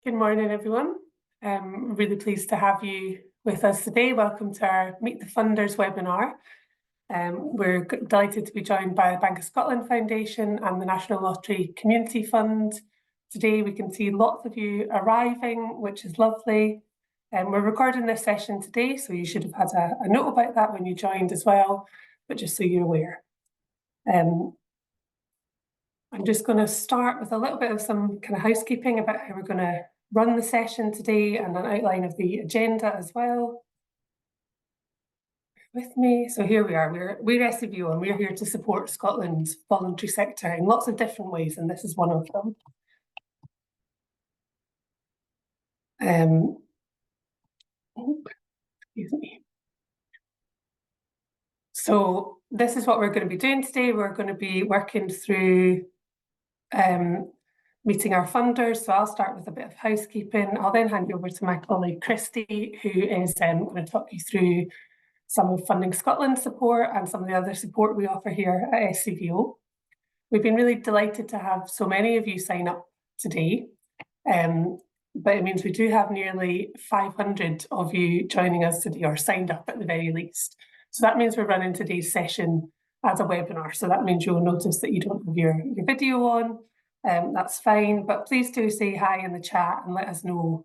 Good morning, everyone. Really pleased to have you with us today. Welcome to our Meet the Funders webinar. We're delighted to be joined by the Bank of Scotland Foundation and the National Lottery Community Fund. Today we can see lots of you arriving, which is lovely. We're recording this session today, so you should have had a note about that when you joined as well, but just so you're aware. I'm just going to start with a little bit of some kind of housekeeping about how we're going to run the session today and an outline of the agenda as well. With me, so here we are, we're SCVO and we're here to support Scotland's voluntary sector in lots of different ways, and this is one of them. Excuse me. So this is what we're going to be doing today. We're going to be working through meeting our funders. So I'll start with a bit of housekeeping. I'll then hand you over to my colleague Christy, who is going to talk you through some of Funding Scotland support and some of the other support we offer here at SCVO. We've been really delighted to have so many of you sign up today, but it means we do have nearly 500 of you joining us today, or signed up at the very least. So that means we're running today's session as a webinar. So that means you'll notice that you don't have your video on. That's fine, but please do say hi in the chat and let us know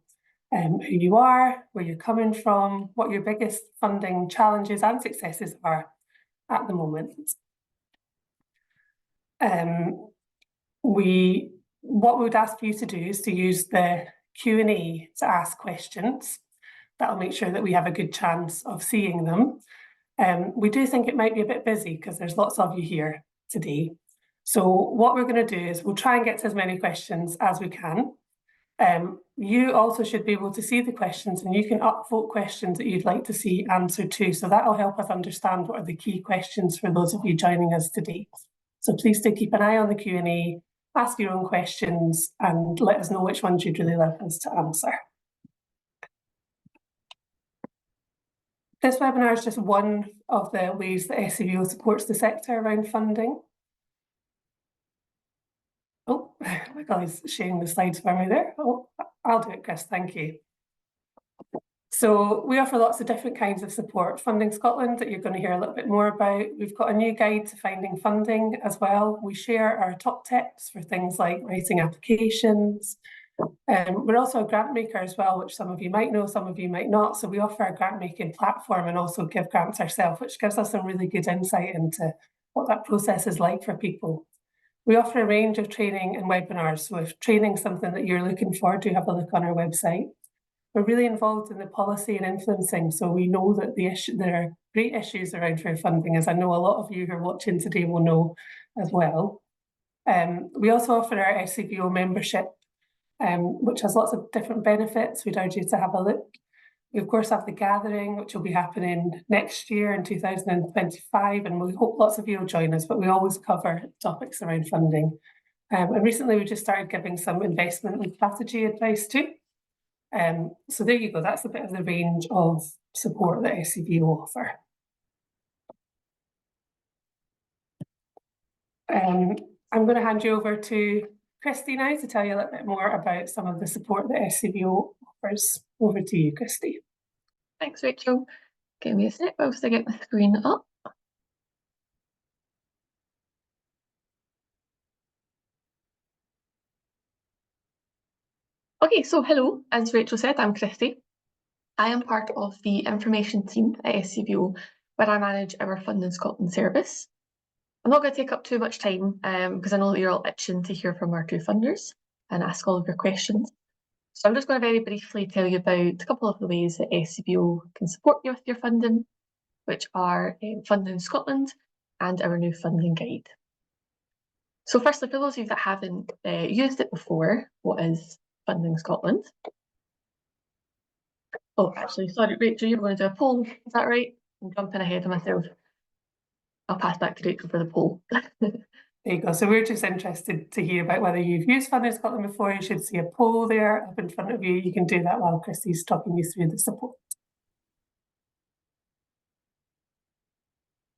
who you are, where you're coming from, what your biggest funding challenges and successes are at the moment. What we would ask you to do is to use the Q&A to ask questions. That'll make sure that we have a good chance of seeing them. We do think it might be a bit busy because there's lots of you here today. So what we're going to do is we'll try and get to as many questions as we can. You also should be able to see the questions, and you can upvote questions that you'd like to see answered too. So that'll help us understand what are the key questions for those of you joining us today. So please do keep an eye on the Q&A, ask your own questions, and let us know which ones you'd really like us to answer. This webinar is just one of the ways that SCVO supports the sector around funding. Oh, my colleague's sharing the slides for me there. Oh, I'll do it, Chris, thank you. So we offer lots of different kinds of support. Funding Scotland, that you're going to hear a little bit more about. We've got a new guide to finding funding as well. We share our top tips for things like writing applications. We're also a grant maker as well, which some of you might know, some of you might not. So we offer a grant making platform and also give grants ourselves, which gives us some really good insight into what that process is like for people. We offer a range of training and webinars. So if training is something that you're looking for, do have a look on our website. We're really involved in the policy and influencing, so we know that there are great issues around fair funding, as I know a lot of you who are watching today will know as well. We also offer our SCVO membership, which has lots of different benefits. We'd urge you to have a look. We of course have the gathering, which will be happening next year in 2025, and we hope lots of you will join us, but we always cover topics around funding. And recently we just started giving some investment and strategy advice too. So there you go, that's a bit of the range of support that SCVO offer. I'm going to hand you over to Christy now to tell you a little bit more about some of the support that SCVO offers. Over to you, Christy. Thanks, Rachel. Give me a sec whilst I get my screen up. Okay, so hello, as Rachel said, I'm Christy. I am part of the information team at SCVO, where I manage our Funding Scotland service. I'm not going to take up too much time because I know that you're all itching to hear from our two funders and ask all of your questions. So I'm just going to very briefly tell you about a couple of the ways that SCVO can support you with your funding, which are Funding Scotland and our new funding guide. So firstly, for those of you that haven't used it before, what is Funding Scotland? Oh, actually, sorry, Rachel, you're going to do a poll, is that right? I'm jumping ahead of myself. I'll pass back to Rachel for the poll. There you go. So we're just interested to hear about whether you've used Funding Scotland before. You should see a poll there up in front of you. You can do that while Christy's talking you through the support.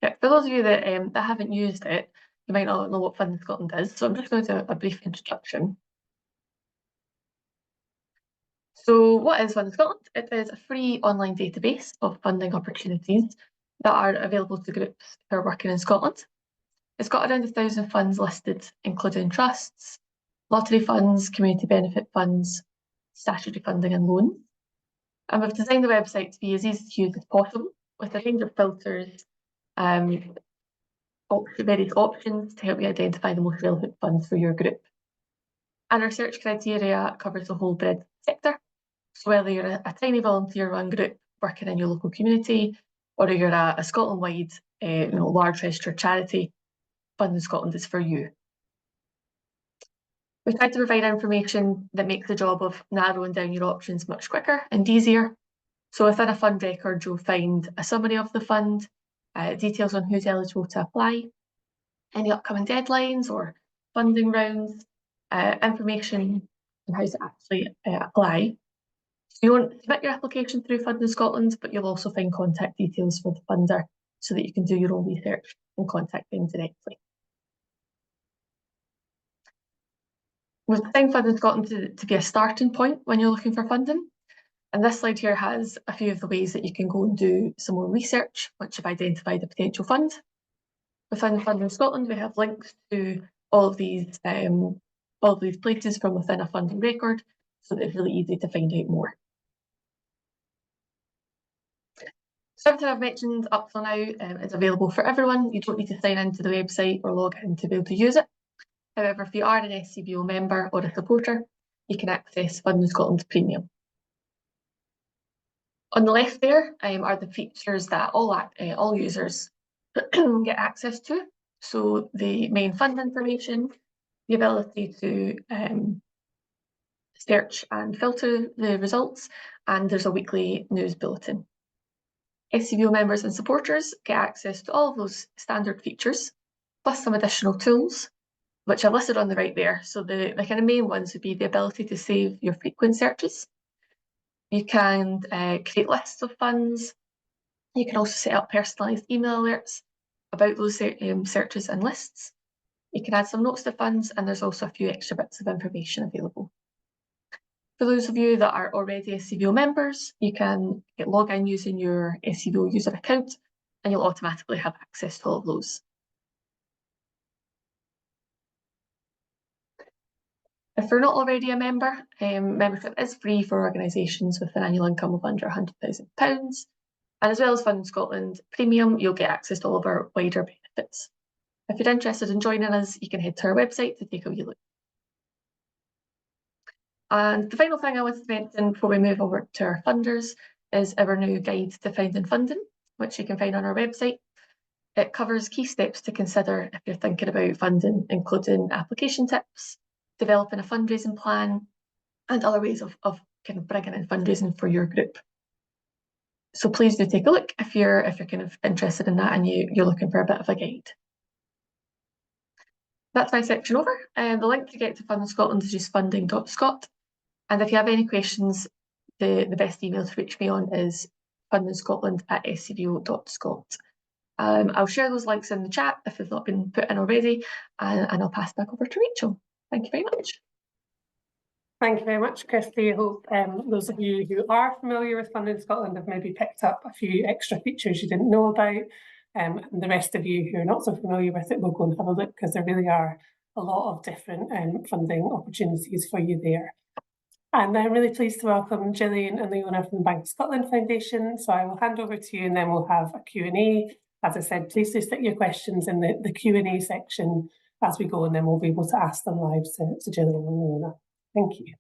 Yeah, for those of you that haven't used it, you might not know what Funding Scotland is. So I'm just going to do a brief introduction. So what is Funding Scotland? It is a free online database of funding opportunities that are available to groups who are working in Scotland. It's got around 1,000 funds listed, including trusts, lottery funds, community benefit funds, statutory funding and loans. And we've designed the website to be as easy to use as possible, with a range of filters, various options to help you identify the most relevant funds for your group. And our search criteria covers the whole breadth sector. So whether you're a tiny volunteer-run group working in your local community, or you're a Scotland-wide, large registered charity, Funding Scotland is for you. We've tried to provide information that makes the job of narrowing down your options much quicker and easier. So within a fund record, you'll find a summary of the fund, details on who's eligible to apply, any upcoming deadlines or funding rounds, information on how to actually apply. So you won't submit your application through Funding Scotland, but you'll also find contact details for the funder so that you can do your own research and contact them directly. We've designed Funding Scotland to be a starting point when you're looking for funding. And this slide here has a few of the ways that you can go and do some more research once you've identified a potential fund. Within Funding Scotland, we have links to all of these places from within a funding record, so that it's really easy to find out more. So everything I've mentioned up till now is available for everyone. You don't need to sign into the website or log in to be able to use it. However, if you are an SCBO member or a supporter, you can access Funding Scotland Premium. On the left there are the features that all users get access to. So the main fund information, the ability to search and filter the results, and there's a weekly news bulletin. SCBO members and supporters get access to all of those standard features, plus some additional tools, which I've listed on the right there. So the kind of main ones would be the ability to save your frequent searches. You can create lists of funds. You can also set up personalised email alerts about those searches and lists. You can add some notes to funds, and there's also a few extra bits of information available. For those of you that are already SCBO members, you can log in using your SCBO user account, and you'll automatically have access to all of those. If you're not already a member, membership is free for organisations with an annual income of under £100,000. And as well as Funding Scotland Premium, you'll get access to all of our wider benefits. If you're interested in joining us, you can head to our website to take a wee look. And the final thing I wanted to mention before we move over to our funders is our new guide to finding funding, which you can find on our website. It covers key steps to consider if you're thinking about funding, including application tips, developing a fundraising plan, and other ways of kind of bringing in fundraising for your group. So please do take a look if you're kind of interested in that and you're looking for a bit of a guide. That's my section over. The link to get to Funding Scotland is just funding.scot. And if you have any questions, the best email to reach me on is fundingscotland@scbo.scot. I'll share those links in the chat if they've not been put in already, and I'll pass back over to Rachel. Thank you very much. Thank you very much, Kirsty. I hope those of you who are familiar with Funding Scotland have maybe picked up a few extra features you didn't know about. And the rest of you who are not so familiar with it will go and have a look, because there really are a lot of different funding opportunities for you there. And I'm really pleased to welcome Gillian and Leona from the Bank of Scotland Foundation. So I will hand over to you and then we'll have a Q&A. As I said, please do stick your questions in the Q&A section as we go, and then we'll be able to ask them live to Gillian and Leona. Thank you.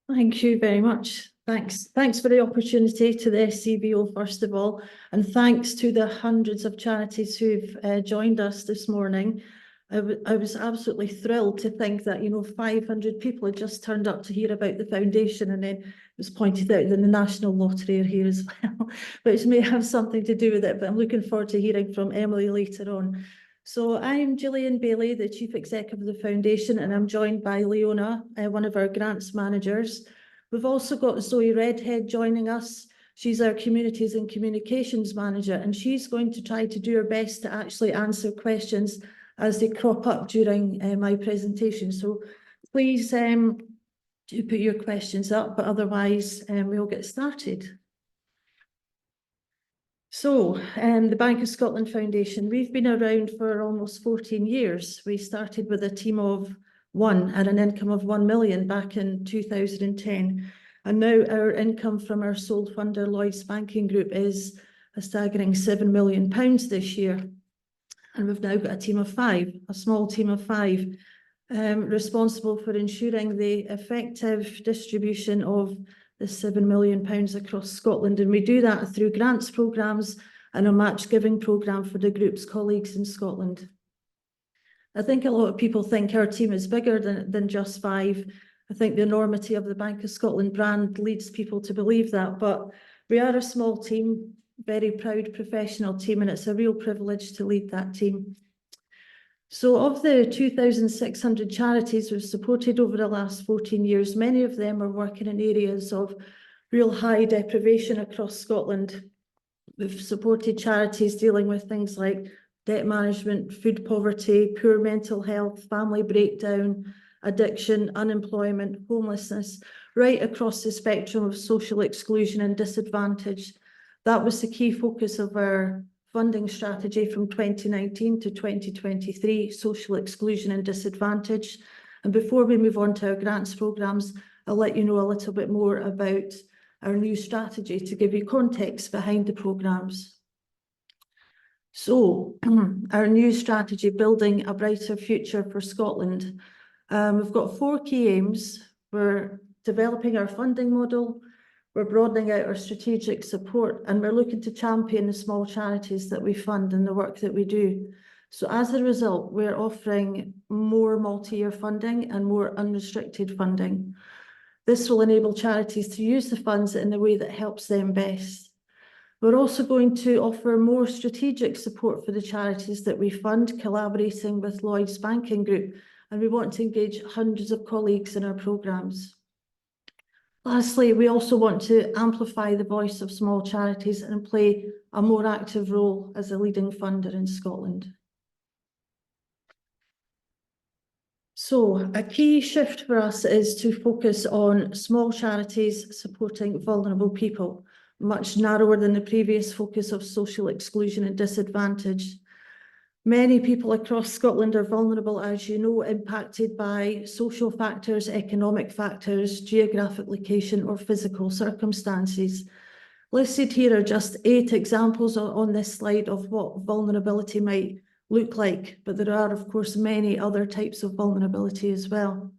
Thank you very much. Thanks for the opportunity to the SCBO, first of all, and thanks to the hundreds of charities who've joined us this morning. I was absolutely thrilled to think that, 500 people had just turned up to hear about the foundation, and then it was pointed out that the National Lottery are here as well, which may have something to do with it, but I'm looking forward to hearing from Emily later on. So I'm Gillian Bailey, the Chief Executive of the Foundation, and I'm joined by Leona, one of our grants managers. We've also got Zoe Redhead joining us. She's our Communities and Communications Manager, and she's going to try to do her best to actually answer questions as they crop up during my presentation. So please do put your questions up, but otherwise we'll get started. So, the Bank of Scotland Foundation, we've been around for almost 14 years. We started with a team of 1 and an income of 1 million back in 2010. And now our income from our sole funder, Lloyds Banking Group, is a staggering £7 million this year. And we've now got a team of 5, a small team of 5, responsible for ensuring the effective distribution of the £7 million across Scotland. And we do that through grants programmes and a match giving programme for the group's colleagues in Scotland. I think a lot of people think our team is bigger than just 5. I think the enormity of the Bank of Scotland brand leads people to believe that, but we are a small team, very proud professional team, and it's a real privilege to lead that team. So of the 2,600 charities we've supported over the last 14 years, many of them are working in areas of real high deprivation across Scotland. We've supported charities dealing with things like debt management, food poverty, poor mental health, family breakdown, addiction, unemployment, homelessness, right across the spectrum of social exclusion and disadvantage. That was the key focus of our funding strategy from 2019 to 2023, social exclusion and disadvantage. And before we move on to our grants programmes, I'll let you know a little bit more about our new strategy to give you context behind the programmes. So, our new strategy, Building a Brighter Future for Scotland. We've got 4 key aims. We're developing our funding model, we're broadening out our strategic support, and we're looking to champion the small charities that we fund and the work that we do. So as a result, we're offering more multi-year funding and more unrestricted funding. This will enable charities to use the funds in the way that helps them best. We're also going to offer more strategic support for the charities that we fund, collaborating with Lloyds Banking Group, and we want to engage hundreds of colleagues in our programmes. Lastly, we also want to amplify the voice of small charities and play a more active role as a leading funder in Scotland. So, a key shift for us is to focus on small charities supporting vulnerable people, much narrower than the previous focus of social exclusion and disadvantage. Many people across Scotland are vulnerable, as you know, impacted by social factors, economic factors, geographic location, or physical circumstances. Listed here are just 8 examples on this slide of what vulnerability might look like, but there are, of course, many other types of vulnerability as well.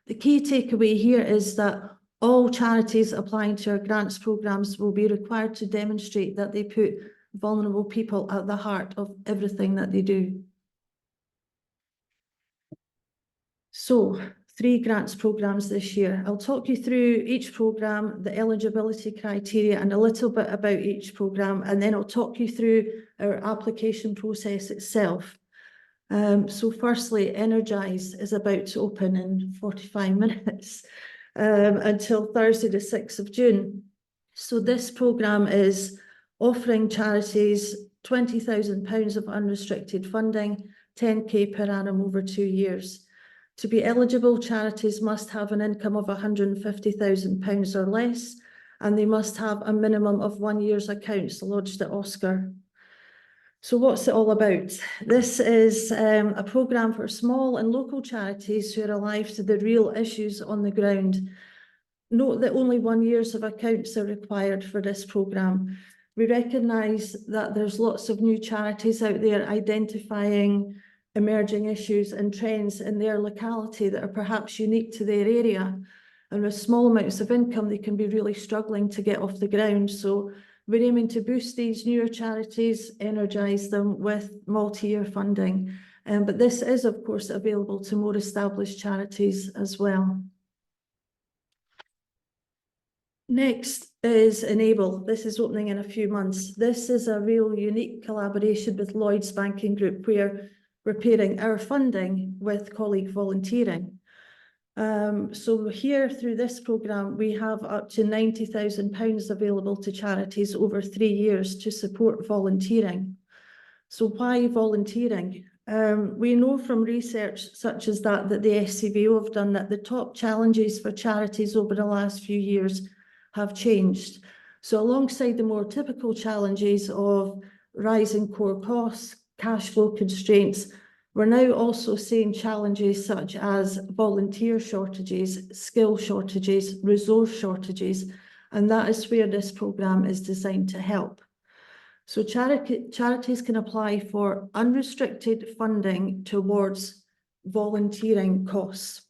The key takeaway here is that all charities applying to our grants programmes will be required to demonstrate that they put vulnerable people at the heart of everything that they do. So, 3 grants programmes this year. I'll talk you through each programme, the eligibility criteria, and a little bit about each programme, and then I'll talk you through our application process itself. So firstly, Energize is about to open in 45 minutes until Thursday the 6th of June. So this programme is offering charities £20,000 of unrestricted funding, 10k per annum over 2 years. To be eligible, charities must have an income of £150,000 or less, and they must have a minimum of 1 year's accounts lodged at Oscar. So what's it all about? This is a programme for small and local charities who are alive to the real issues on the ground. Note that only 1 year's of accounts are required for this programme. We recognise that there's lots of new charities out there identifying emerging issues and trends in their locality that are perhaps unique to their area. And with small amounts of income, they can be really struggling to get off the ground. So we're aiming to boost these newer charities, energise them with multi-year funding. But this is, of course, available to more established charities as well. Next is Enable. This is opening in a few months. This is a real unique collaboration with Lloyds Banking Group, where we're pairing our funding with colleague volunteering. So here, through this programme, we have up to £90,000 available to charities over 3 years to support volunteering. So why volunteering? We know from research such as that the SCVO have done that the top challenges for charities over the last few years have changed. So alongside the more typical challenges of rising core costs, cash flow constraints, we're now also seeing challenges such as volunteer shortages, skill shortages, resource shortages, and that is where this programme is designed to help. So charities can apply for unrestricted funding towards volunteering costs.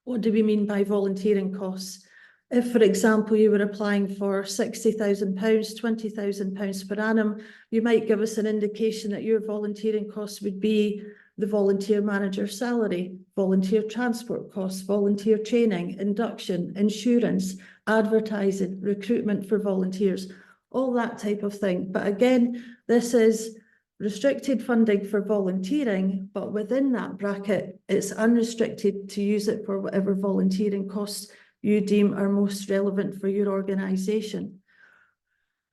What do we mean by volunteering costs? If, for example, you were applying for £60,000, £20,000 per annum, you might give us an indication that your volunteering costs would be the volunteer manager's salary, volunteer transport costs, volunteer training, induction, insurance, advertising, recruitment for volunteers, all that type of thing. But again, this is restricted funding for volunteering, but within that bracket, it's unrestricted to use it for whatever volunteering costs you deem are most relevant for your organisation.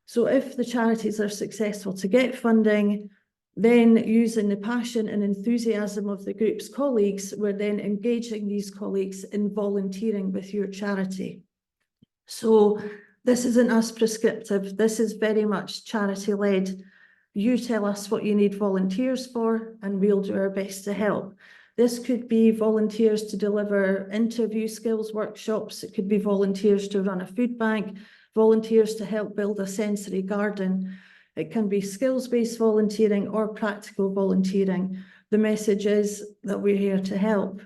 So if the charities are successful to get funding, then using the passion and enthusiasm of the group's colleagues, we're then engaging these colleagues in volunteering with your charity. So this isn't us prescriptive, this is very much charity-led. You tell us what you need volunteers for, and we'll do our best to help. This could be volunteers to deliver interview skills workshops. It could be volunteers to run a food bank, volunteers to help build a sensory garden. It can be skills-based volunteering or practical volunteering. The message is that we're here to help.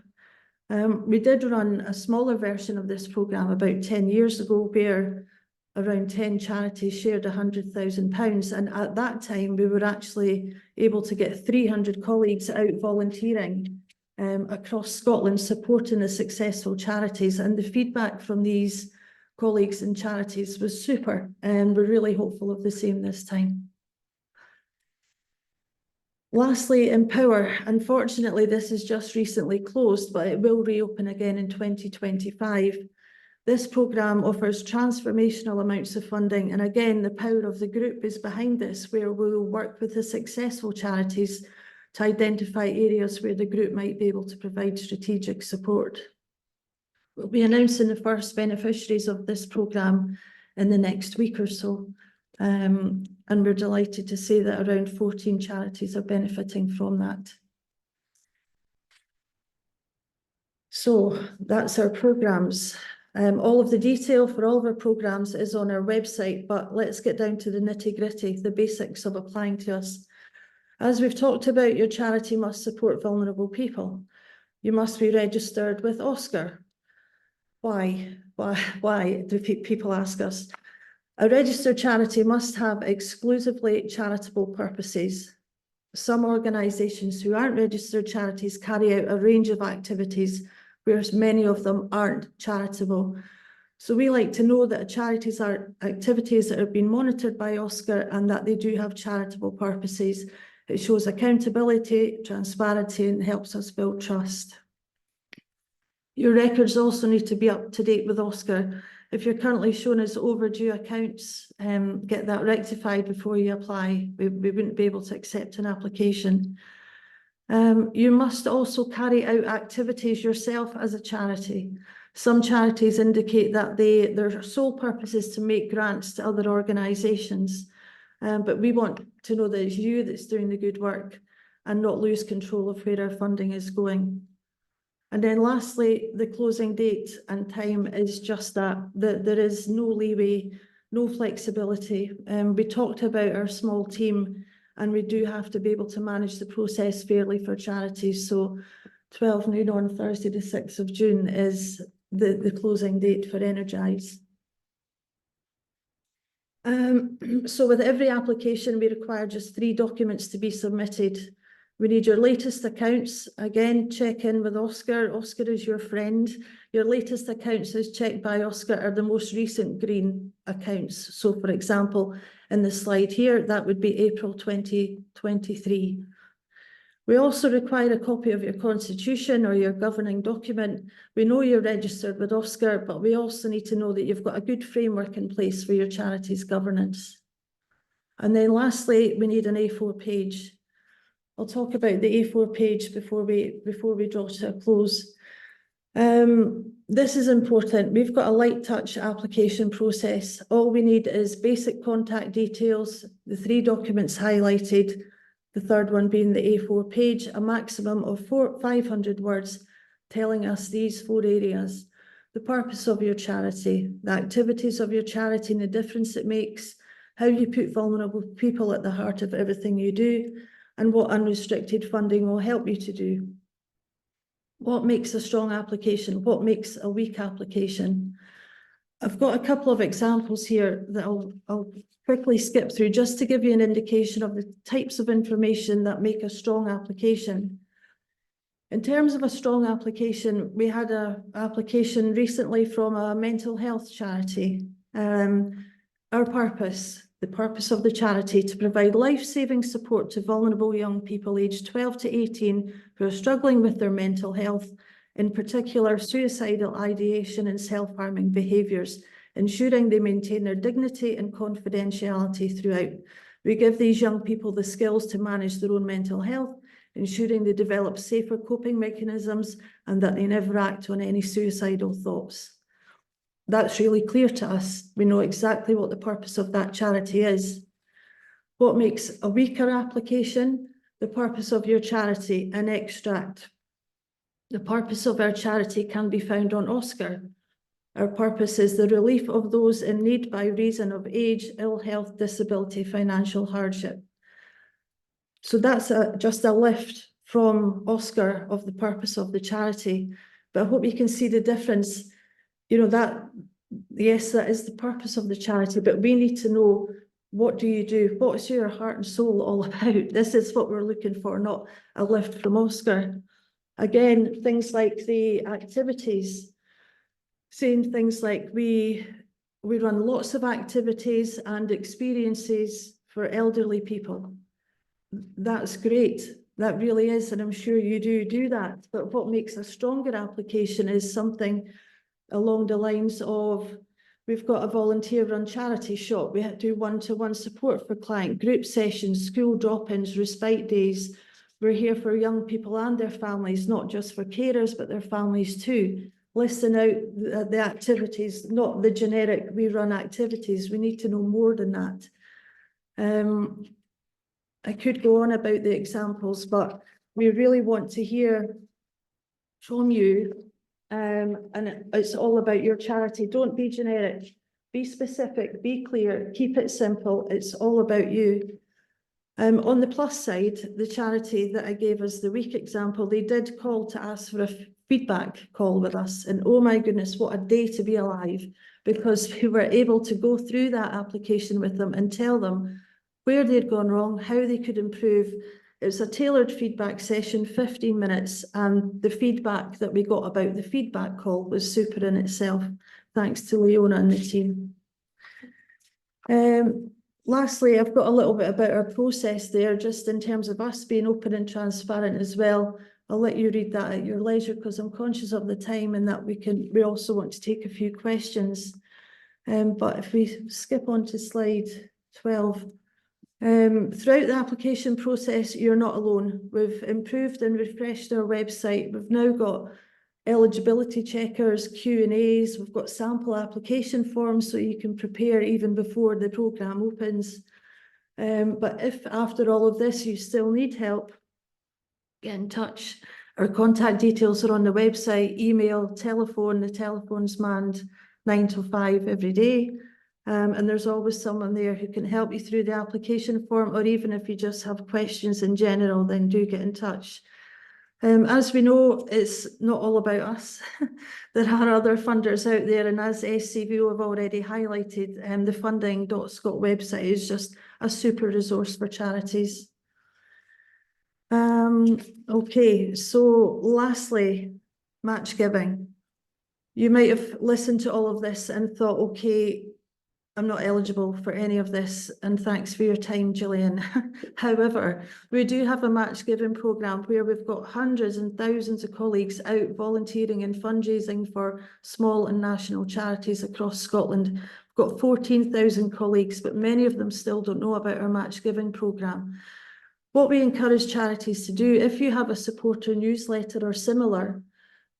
We did run a smaller version of this programme about 10 years ago where around 10 charities shared £100,000, and at that time we were actually able to get 300 colleagues out volunteering across Scotland, supporting the successful charities, and the feedback from these colleagues and charities was super, and we're really hopeful of the same this time. Lastly, Empower. Unfortunately, this is just recently closed, but it will reopen again in 2025. This programme offers transformational amounts of funding, and again, the power of the group is behind this, where we will work with the successful charities to identify areas where the group might be able to provide strategic support. We'll be announcing the first beneficiaries of this programme in the next week or so, and we're delighted to say that around 14 charities are benefiting from that. So that's our programmes. All of the detail for all of our programmes is on our website, but let's get down to the nitty-gritty, the basics of applying to us. As we've talked about, your charity must support vulnerable people. You must be registered with OSCAR. Why do people ask us? A registered charity must have exclusively charitable purposes. Some organisations who aren't registered charities carry out a range of activities, whereas many of them aren't charitable. So we like to know that charities are activities that have been monitored by OSCAR and that they do have charitable purposes. It shows accountability, transparency, and helps us build trust. Your records also need to be up to date with OSCAR. If you're currently shown as overdue accounts, get that rectified before you apply. We wouldn't be able to accept an application. You must also carry out activities yourself as a charity. Some charities indicate that their sole purpose is to make grants to other organisations, but we want to know that it's you that's doing the good work and not lose control of where our funding is going. And then lastly, the closing date and time is just that there is no leeway, no flexibility. We talked about our small team, and we do have to be able to manage the process fairly for charities. So 12 noon on Thursday, the 6th of June is the closing date for Energize. So with every application, we require just 3 documents to be submitted. We need your latest accounts. Again, check in with OSCAR. OSCAR is your friend. Your latest accounts as checked by OSCAR are the most recent green accounts. So for example, in the slide here, that would be April 2023. We also require a copy of your constitution or your governing document. We know you're registered with OSCAR, but we also need to know that you've got a good framework in place for your charity's governance. And then lastly, we need an A4 page. I'll talk about the A4 page before we draw to a close. This is important. We've got a light touch application process. All we need is basic contact details, the 3 documents highlighted, the third one being the A4 page, a maximum of 500 words telling us these 4 areas: the purpose of your charity, the activities of your charity and the difference it makes, how you put vulnerable people at the heart of everything you do, and what unrestricted funding will help you to do. What makes a strong application? What makes a weak application? I've got a couple of examples here that I'll quickly skip through just to give you an indication of the types of information that make a strong application. In terms of a strong application, we had an application recently from a mental health charity. Our purpose, the purpose of the charity, to provide life-saving support to vulnerable young people aged 12 to 18 who are struggling with their mental health, in particular suicidal ideation and self-harming behaviours, ensuring they maintain their dignity and confidentiality throughout. We give these young people the skills to manage their own mental health, ensuring they develop safer coping mechanisms and that they never act on any suicidal thoughts. That's really clear to us. We know exactly what the purpose of that charity is. What makes a weaker application? The purpose of your charity, an extract. The purpose of our charity can be found on Oscar. Our purpose is the relief of those in need by reason of age, ill health, disability, financial hardship. So that's just a lift from Oscar of the purpose of the charity. But I hope you can see the difference. You know, that, yes, that is the purpose of the charity, but we need to know, what do you do? What's your heart and soul all about? This is what we're looking for, not a lift from Oscar. Again, things like the activities, saying things like we run lots of activities and experiences for elderly people. That's great. That really is, and I'm sure you do that. But what makes a stronger application is something along the lines of, we've got a volunteer-run charity shop. We do one-to-one support for client, group sessions, school drop-ins, respite days. We're here for young people and their families, not just for carers, but their families too. Listen out the activities, not the generic we run activities. We need to know more than that. I could go on about the examples, but we really want to hear from you. And it's all about your charity. Don't be generic, be specific, be clear, keep it simple. It's all about you. On the plus side, the charity that I gave as the weak example, they did call to ask for a feedback call with us. And oh my goodness, what a day to be alive, because we were able to go through that application with them and tell them where they'd gone wrong, how they could improve. It was a tailored feedback session, 15 minutes, and the feedback that we got about the feedback call was super in itself. Thanks to Leona and the team. Lastly, I've got a little bit about our process there, just in terms of us being open and transparent as well. I'll let you read that at your leisure, because I'm conscious of the time and that we also want to take a few questions. But if we skip on to slide 12. Throughout the application process, you're not alone. We've improved and refreshed our website. We've now got eligibility checkers, Q&As. We've got sample application forms so you can prepare even before the programme opens. But if after all of this you still need help, get in touch. Our contact details are on the website, email, telephone. The telephone's manned 9 to 5 every day. And there's always someone there who can help you through the application form, or even if you just have questions in general, then do get in touch. As we know, it's not all about us. There are other funders out there, and as SCVO have already highlighted, the funding.scot website is just a super resource for charities. Okay, so lastly, match giving. You might have listened to all of this and thought, okay, I'm not eligible for any of this, and thanks for your time, Gillian. However, we do have a match giving programme where we've got hundreds and thousands of colleagues out volunteering and fundraising for small and national charities across Scotland. We've got 14,000 colleagues, but many of them still don't know about our match giving programme. what we encourage charities to do, if you have a supporter newsletter or similar,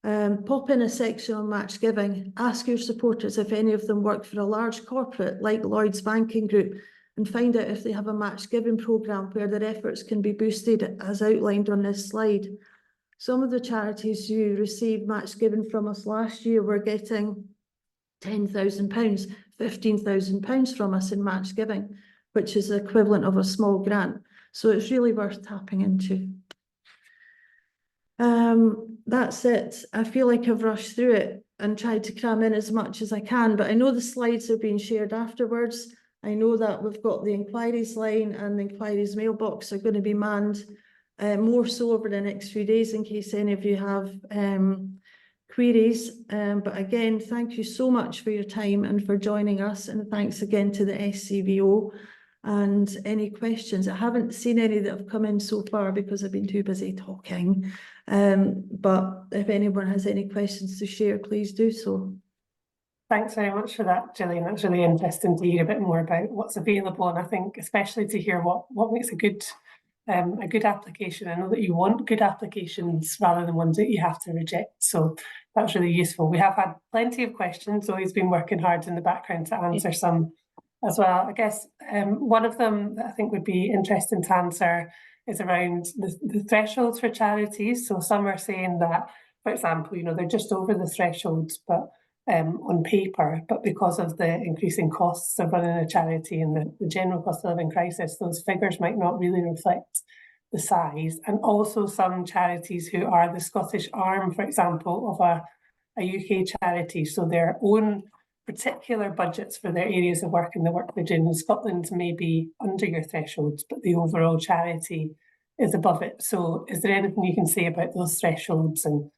pop in a section on match giving, ask your supporters if any of them work for a large corporate like Lloyds Banking Group, and find out if they have a match giving programme where their efforts can be boosted as outlined on this slide. Some of the charities who received match giving from us last year were getting £10,000, £15,000 from us in match giving, which is the equivalent of a small grant. So it's really worth tapping into. That's it. I feel like I've rushed through it and tried to cram in as much as I can, but I know the slides are being shared afterwards. I know that we've got the inquiries line and the inquiries mailbox are going to be manned more so over the next few days in case any of you have queries. But again, thank you so much for your time and for joining us, and thanks again to the SCVO. And any questions? I haven't seen any that have come in so far because I've been too busy talking. But if anyone has any questions to share, please do so. Thanks very much for that, Gillian. That's really interesting to hear a bit more about what's available, and I think especially to hear what makes a good application. I know that you want good applications rather than ones that you have to reject. So that's really useful. We have had plenty of questions, so he's been working hard in the background to answer some as well. I guess one of them that I think would be interesting to answer is around the thresholds for charities. So some are saying that, for example, they're just over the thresholds, but on paper, but because of the increasing costs of running a charity and the general cost of living crisis, those figures might not really reflect the size. And also some charities who are the Scottish arm, for example, of a UK charity, so their own particular budgets for their areas of work and the work they're doing in Scotland may be under your thresholds, but the overall charity is above it. So is there anything you can say about those thresholds? And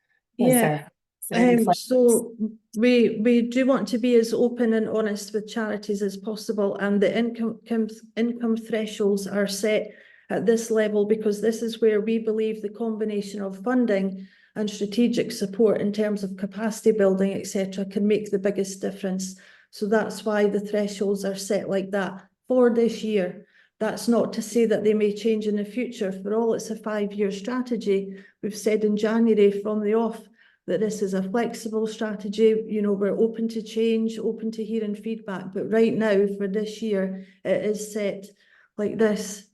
so we do want to be as open and honest with charities as possible, and the income thresholds are set at this level because this is where we believe the combination of funding and strategic support in terms of capacity building, etc., can make the biggest difference. So that's why the thresholds are set like that for this year. That's not to say that they may change in the future. For all, it's a 5-year strategy. We've said in January from the off that this is a flexible strategy. We're open to change, open to hearing feedback. But right now, for this year, it is set like this.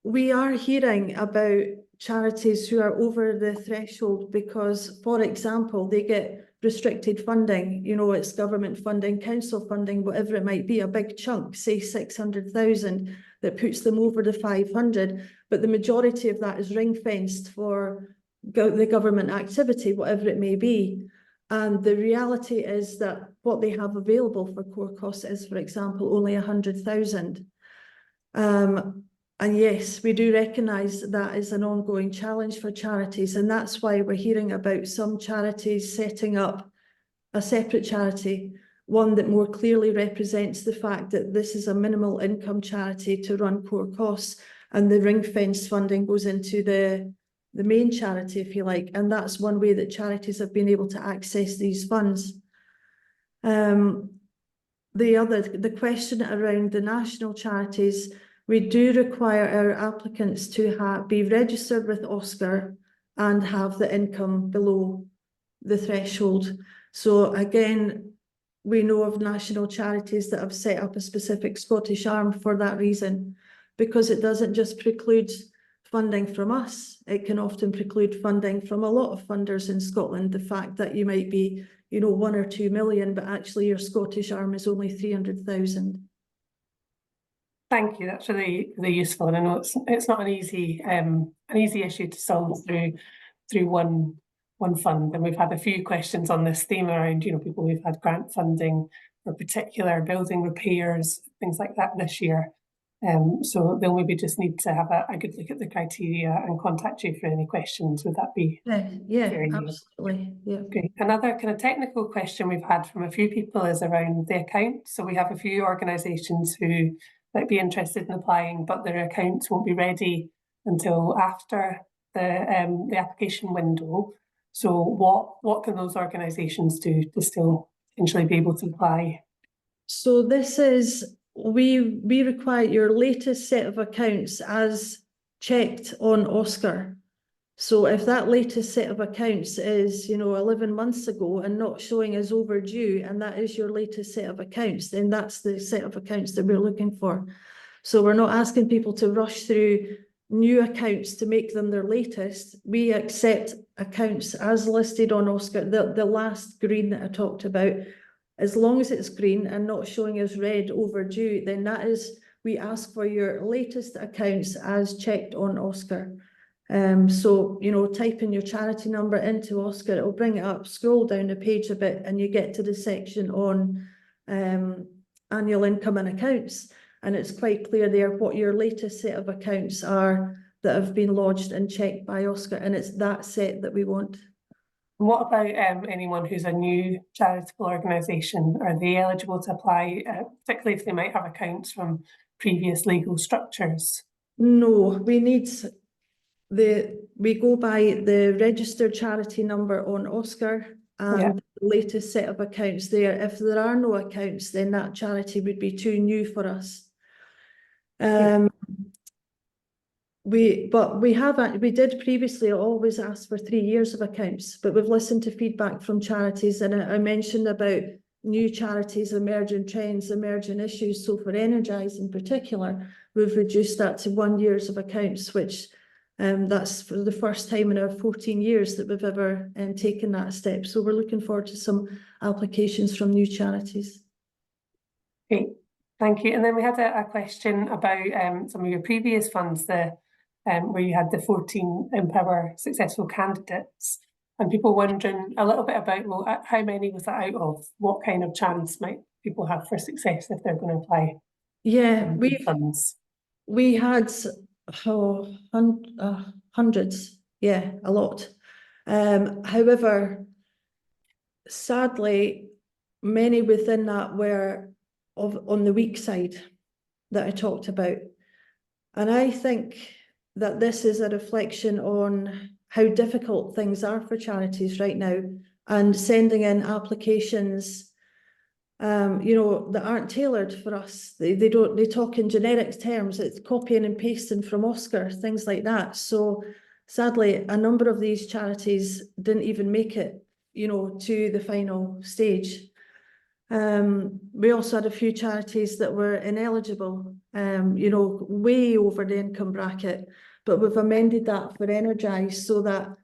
We are hearing about charities who are over the threshold because, for example, they get restricted funding, it's government funding, council funding, whatever it might be, a big chunk, say 600,000, that puts them over the 500, but the majority of that is ring-fenced for the government activity, whatever it may be. And the reality is that what they have available for core costs is, for example, only 100,000. And yes, we do recognise that is an ongoing challenge for charities, and that's why we're hearing about some charities setting up a separate charity, one that more clearly represents the fact that this is a minimal income charity to run core costs, and the ring-fenced funding goes into the main charity, if you like, and that's one way that charities have been able to access these funds. The question around the national charities, we do require our applicants to be registered with OSCAR and have the income below the threshold. So again, we know of national charities that have set up a specific Scottish arm for that reason, because it doesn't just preclude funding from us, it can often preclude funding from a lot of funders in Scotland. The fact that you might be, 1 or 2 million, but actually your Scottish arm is only 300,000. Thank you. That's really, really useful, and I know it's not an easy issue to solve through one fund. And we've had a few questions on this theme around, people who've had grant funding for particular building repairs, things like that this year. So they'll maybe just need to have a good look at the criteria and contact you for any questions. Would that be? Yeah, absolutely. Yeah. Great. Another kind of technical question we've had from a few people is around the account. So we have a few organisations who might be interested in applying, but their accounts won't be ready until after the application window. So what can those organisations do to still potentially be able to apply? So this is we require your latest set of accounts as checked on Oscar. So if that latest set of accounts is, 11 months ago and not showing as overdue, and that is your latest set of accounts, then that's the set of accounts that we're looking for. So we're not asking people to rush through new accounts to make them their latest. We accept accounts as listed on Oscar, the last green that I talked about. As long as it's green and not showing as red overdue, then we ask for your latest accounts as checked on Oscar. So, type in your charity number into Oscar, it'll bring it up, scroll down the page a bit, and you get to the section on annual income and accounts. And it's quite clear there what your latest set of accounts are that have been lodged and checked by Oscar. And it's that set that we want. What about anyone who's a new charitable organisation? Are they eligible to apply, particularly if they might have accounts from previous legal structures? No, we go by the registered charity number on Oscar and the latest set of accounts there. If there are no accounts, then that charity would be too new for us. We did previously always ask for 3 years of accounts, but we've listened to feedback from charities, and I mentioned about new charities, emerging trends, emerging issues. So for Energize in particular, we've reduced that to 1 year of accounts, which that's for the first time in our 14 years that we've ever taken that step. So we're looking forward to some applications from new charities. Great, thank you. And then we had a question about some of your previous funds, where you had the 14 Empower successful candidates, and people wondering a little bit about, well, how many was that out of? What kind of chance might people have for success if they're going to apply? Yeah, funds. We had hundreds, yeah, a lot. However, sadly, many within that were on the weak side that I talked about. And I think that this is a reflection on how difficult things are for charities right now, and sending in applications that aren't tailored for us. They talk in generic terms. It's copying and pasting from Oscar, things like that. So sadly, a number of these charities didn't even make it, to the final stage. We also had a few charities that were ineligible, way over the income bracket, but we've amended that for Energize so that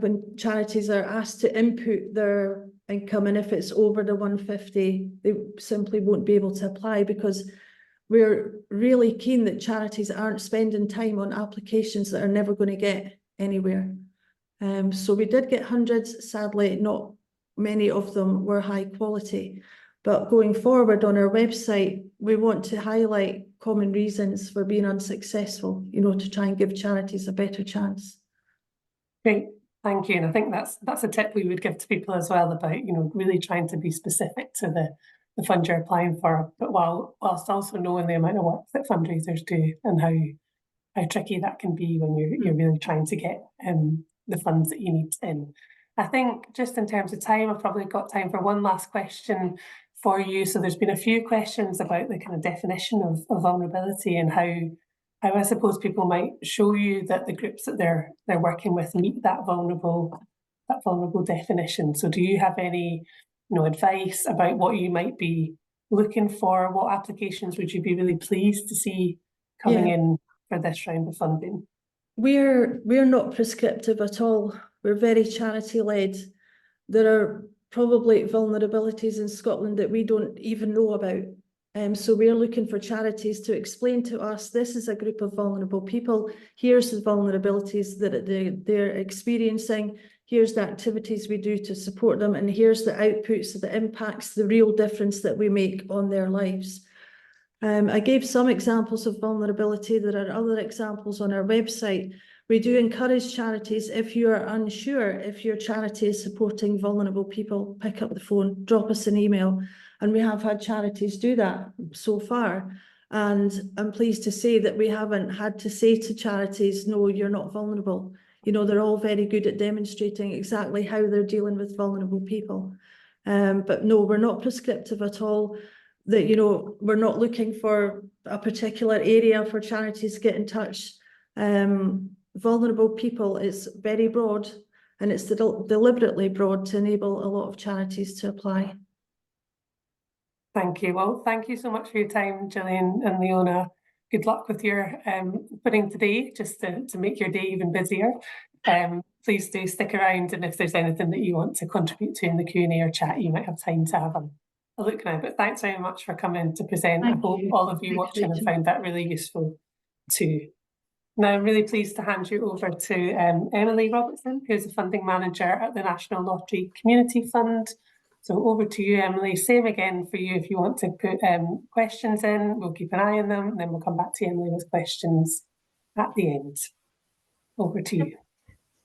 when charities are asked to input their income, and if it's over the 150, they simply won't be able to apply, because we're really keen that charities aren't spending time on applications that are never going to get anywhere. So we did get hundreds. Sadly, not many of them were high quality, but going forward on our website, we want to highlight common reasons for being unsuccessful, to try and give charities a better chance. Great, thank you. And I think that's a tip we would give to people as well about, really trying to be specific to the fund you're applying for, but whilst also knowing the amount of work that fundraisers do and how tricky that can be when you're really trying to get the funds that you need in. I think just in terms of time, I've probably got time for one last question for you. So there's been a few questions about the kind of definition of vulnerability and how I suppose people might show you that the groups that they're working with meet that vulnerable definition. So do you have any advice about what you might be looking for? What applications would you be really pleased to see coming in for this round of funding? We're not prescriptive at all. We're very charity-led. There are probably vulnerabilities in Scotland that we don't even know about. So we're looking for charities to explain to us, this is a group of vulnerable people, here's the vulnerabilities that they're experiencing, here's the activities we do to support them, and here's the outputs, the impacts, the real difference that we make on their lives. I gave some examples of vulnerability. There are other examples on our website. We do encourage charities, if you are unsure if your charity is supporting vulnerable people, pick up the phone, drop us an email. And we have had charities do that so far. And I'm pleased to say that we haven't had to say to charities, no, you're not vulnerable. They're all very good at demonstrating exactly how they're dealing with vulnerable people. But no, we're not prescriptive at all. that, you know, we're not looking for a particular area for charities to get in touch. Vulnerable people is very broad, and it's deliberately broad to enable a lot of charities to apply. Thank you. Well, thank you so much for your time, Gillian and Leona. Good luck with your opening today, just to make your day even busier. Please do stick around, and if there's anything that you want to contribute to in the Q&A or chat, you might have time to have a look now. But thanks very much for coming to present. I hope all of you watching have found that really useful too. Now, I'm really pleased to hand you over to Emily Robertson, who's a funding manager at the National Lottery Community Fund. So over to you, Emily. Same again for you. If you want to put questions in, we'll keep an eye on them, and then we'll come back to you, Emily, with questions at the end. Over to you.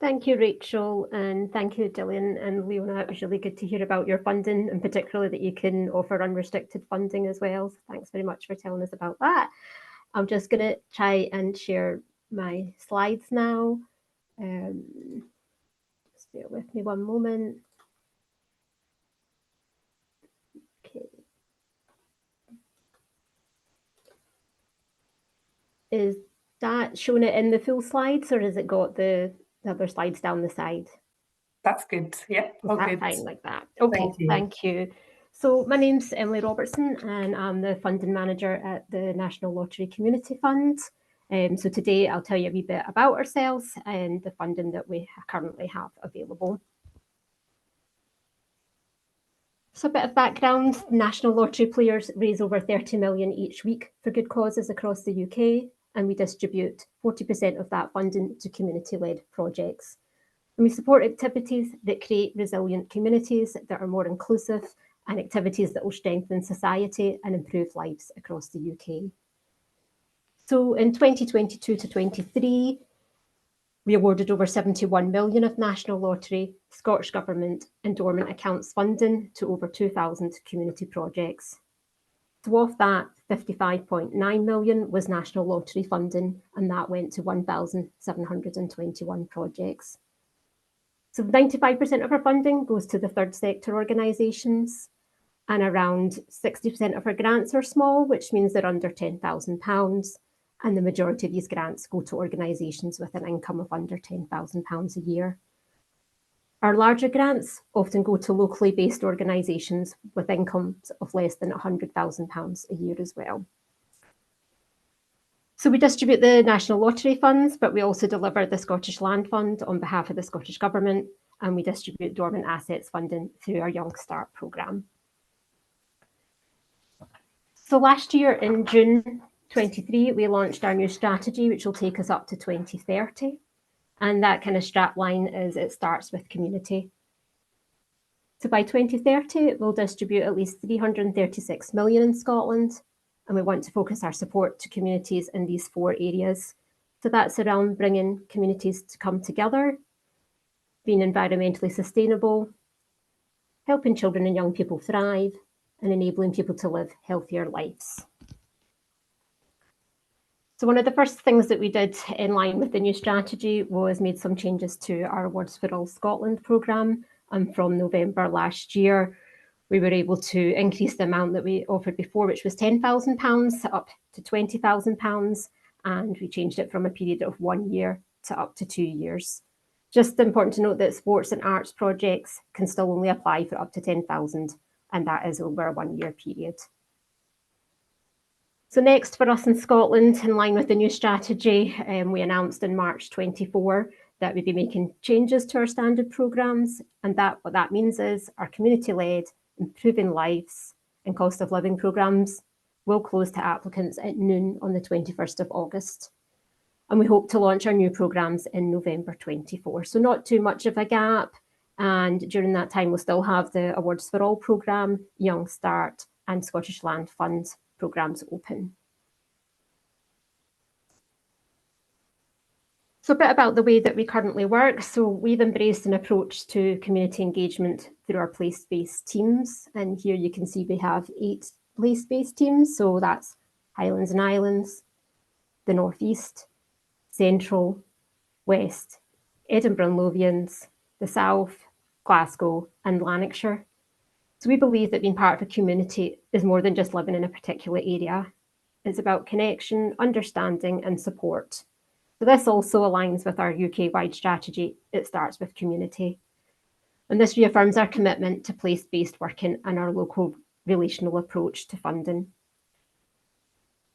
Thank you, Rachel, and thank you, Gillian and Leona. It was really good to hear about your funding, and particularly that you can offer unrestricted funding as well. So thanks very much for telling us about that. I'm just going to try and share my slides now. Just bear with me one moment. Okay. Is that showing it in the full slides, or has it got the other slides down the side? That's good. Yeah, all good. Fine like that. Okay, thank you. So my name's Emily Robertson, and I'm the funding manager at the National Lottery Community Fund. So today I'll tell you a wee bit about ourselves and the funding that we currently have available. So a bit of background: National Lottery players raise over 30 million each week for good causes across the UK, and we distribute 40% of that funding to community-led projects. And we support activities that create resilient communities that are more inclusive, and activities that will strengthen society and improve lives across the UK. So in 2022 to 23, we awarded over 71 million of National Lottery, Scottish Government and dormant accounts funding to over 2,000 community projects. So of that, 55.9 million was National Lottery funding, and that went to 1,721 projects. So 95% of our funding goes to the third sector organisations, and around 60% of our grants are small, which means they're under £10,000. And the majority of these grants go to organisations with an income of under £10,000 a year. Our larger grants often go to locally based organisations with incomes of less than £100,000 a year as well. So we distribute the National Lottery funds, but we also deliver the Scottish Land Fund on behalf of the Scottish Government, and we distribute dormant assets funding through our Young Start programme. So last year in June 23, we launched our new strategy, which will take us up to 2030. And that kind of strapline is it starts with community. So by 2030, we'll distribute at least 336 million in Scotland, and we want to focus our support to communities in these 4 areas. So that's around bringing communities to come together, being environmentally sustainable, helping children and young people thrive, and enabling people to live healthier lives. So one of the first things that we did in line with the new strategy was made some changes to our Awards for All Scotland programme. And from November last year, we were able to increase the amount that we offered before, which was £10,000 up to £20,000. And we changed it from a period of 1 year to up to 2 years. Just important to note that sports and arts projects can still only apply for up to 10,000, and that is over a 1 year period. So next for us in Scotland, in line with the new strategy, we announced in March 24 that we'd be making changes to our standard programmes, and what that means is our community-led, improving lives and cost of living programmes will close to applicants at noon on the 21st of August. And we hope to launch our new programmes in November 24. So not too much of a gap. And during that time, we'll still have the Awards for All programme, Young Start and Scottish Land Fund programmes open. So a bit about the way that we currently work. So we've embraced an approach to community engagement through our place-based teams. And here you can see we have 8 place-based teams. So that's Highlands and Islands, the North East, Central, West, Edinburgh and Lothians, the South, Glasgow and Lanarkshire. So we believe that being part of a community is more than just living in a particular area. It's about connection, understanding and support. So this also aligns with our UK-wide strategy. It starts with community. And this reaffirms our commitment to place-based working and our local relational approach to funding.